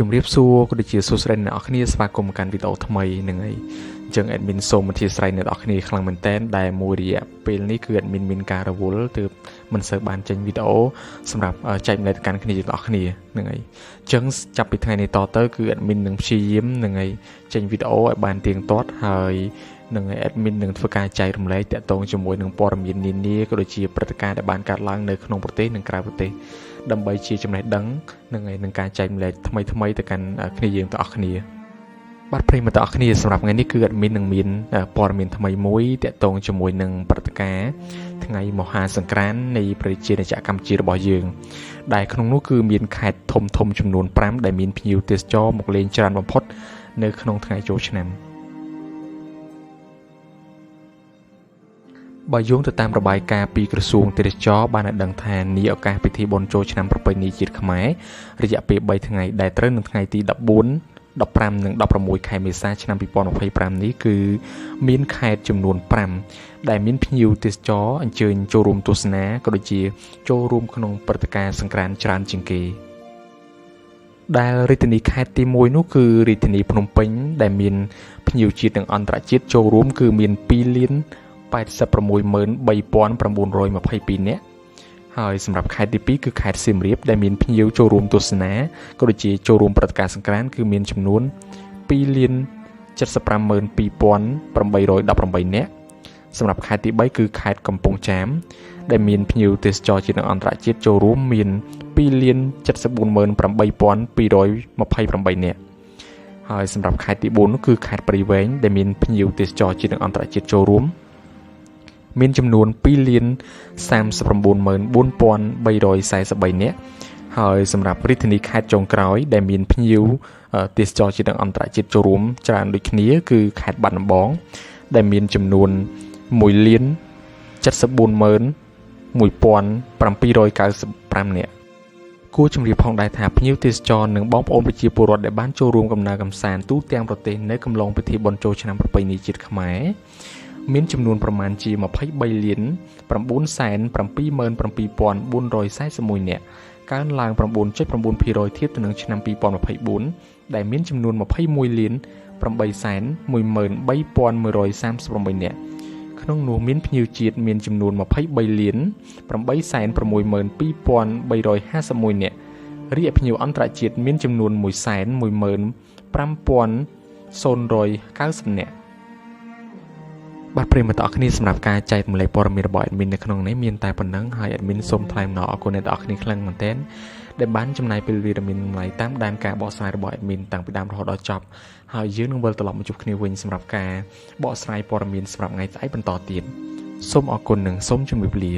ជំរាបសួរក៏ដូចជាសួស្តីអ្នកនរគ្នាស្វាគមន៍កាន់វីដេអូថ្មីហ្នឹងហើយអញ្ចឹង admin សូមអធិស្ឋានអ្នកនរគ្នាខ្លាំងមែនតើដែលមួយរយៈពេលនេះគឺ admin មានការរវល់ទើបមិនសូវបានចេញវីដេអូសម្រាប់ចែកម្លែកទៅកាន់គ្នាអ្នកនរគ្នាហ្នឹងហើយអញ្ចឹងចាប់ពីថ្ងៃនេះតទៅគឺ admin នឹងព្យាយាមហ្នឹងហើយចេញវីដេអូឲ្យបានទៀងទាត់ហើយនឹង admin នឹងធ្វើការចែករំលែកតាក់ទងជាមួយនឹងព័ត៌មាននានាក៏ដូចជាព្រឹត្តិការណ៍ដែលបានកើតឡើងនៅក្នុងប្រទេសនិងក្រៅប្រទេសដើម្បីជាចំណេះដឹងនឹងការចែកម្លែកថ្មីទៅកាន់គ្នាយើងទាំងអស់គ្នាបាទប្រិយមិត្តទាំងអស់គ្នាសម្រាប់ថ្ងៃនេះគឺ admin នឹងមានព័ត៌មានថ្មីមួយតាក់ទងជាមួយនឹងព្រឹត្តិការណ៍ថ្ងៃមហាសង្ក្រាន្តនៃប្រជាណាចក្រកម្ពុជារបស់យើងដែលក្នុងនោះគឺមានខេត្តធំចំនួន5ដែលមានភ្ញៀវទេសចរមកលេងច្រើនបំផុតនៅក្នុងថ្ងៃចូលឆ្នាំបើយោងទៅតាមរបាយការណ៍ពីក្រសួងទេសចរបានឲ្យដឹងថានាឱកាសពិធីបុណ្យចូលឆ្នាំប្រពៃណីជាតិខ្មែររយៈពេល3ថ្ងៃដែលត្រូវនៅថ្ងៃទី14 15និង16ខែមេសាឆ្នាំ2025នេះគឺមានខេត្តចំនួន5ដែលមានភ្ញៀវទេសចរអញ្ជើញចូលរួមទស្សនាក៏ដូចជាចូលរួមក្នុងព្រឹត្តិការណ៍សង្ក្រាន្តច្រើនជាងគេដែលរាជធានីខេត្តទី1នោះគឺរាជធានីភ្នំពេញដែលមានភ្ញៀវជាតិនិងអន្តរជាតិចូលរួមគឺមាន2,863,922 នាក់ហើយសម្រាប់ខេត្តទី2គឺខេត្តសៀមរាបដែលមានភ្ញៀវចូលរួមទស្សនាក៏ដូចជាចូលរួមព្រឹត្តិការណ៍សង្ក្រាន្តគឺមានចំនួន2,075,818 នាក់សម្រាប់ខេត្តទី3គឺខេត្តកំពង់ចាមដែលមានភ្ញៀវទេសចរជាតិនិងអន្តរជាតិចូលរួមមាន2,074,828 នាក់ហើយសម្រាប់ខេត្តទី4នោះគឺខេត្តព្រៃវែងដែលមានភ្ញៀវទេសចរជាតិនិងអន្តរជាតិចូលរួមមានចំនួន2,039,4343 នាក់ហើយសម្រាប់រាជធានីខេត្តចុងក្រោយដែលមានភ្ញៀវទេសចរជាតិនិងអន្តរជាតិចូលរួមច្រើនដូចគ្នាគឺខេត្តបាត់ដំបងដែលមានចំនួន1,074,1795 នាក់គួរជម្រាបផងដែរថាភ្ញៀវទេសចរនិងបងប្អូនប្រជាពលរដ្ឋដែលបានចូលរួមកំណើកម្សាន្តទូទាំងប្រទេសនៅកំឡុងពិធីបុណ្យចូលឆ្នាំប្រពៃណីជាតិខ្មែរមានចំនួនប្រមាណជា23,977,441 នាក់កើនឡើង 9.9% ធៀបទៅនឹងឆ្នាំ2024ដែលមានចំនួន21,813,138 នាក់ក្នុងនោះមានភ្ញៀវជាតិមានចំនួន23,862,351 នាក់រីឯភ្ញៀវអន្តរជាតិមានចំនួន115,090 នាក់បាទប្រិយមិត្តទាំងអស់គ្នាសម្រាប់ការចែករំលែកព័ត៌មានរបស់ admin នៅក្នុងនេះមានតែប៉ុណ្្នឹងហើយ admin សូមថ្លែងអំណរអគុណអ្នកទាំងអស់គ្នាខ្លាំងមែនទែនដែលបានចំណាយពេលវេលាមានតម្លៃតាមដានការបកស្រាយរបស់ admin តាំងពីដើមរហូតដល់ចប់ហើយយើងនឹងវិលត្រឡប់មកជួបគ្នាវិញសម្រាប់ការបកស្រាយព័ត៌មានសម្រាប់ថ្ងៃស្អែកបន្តទៀតសូមអរគុណនិងសូមជម្រាបលា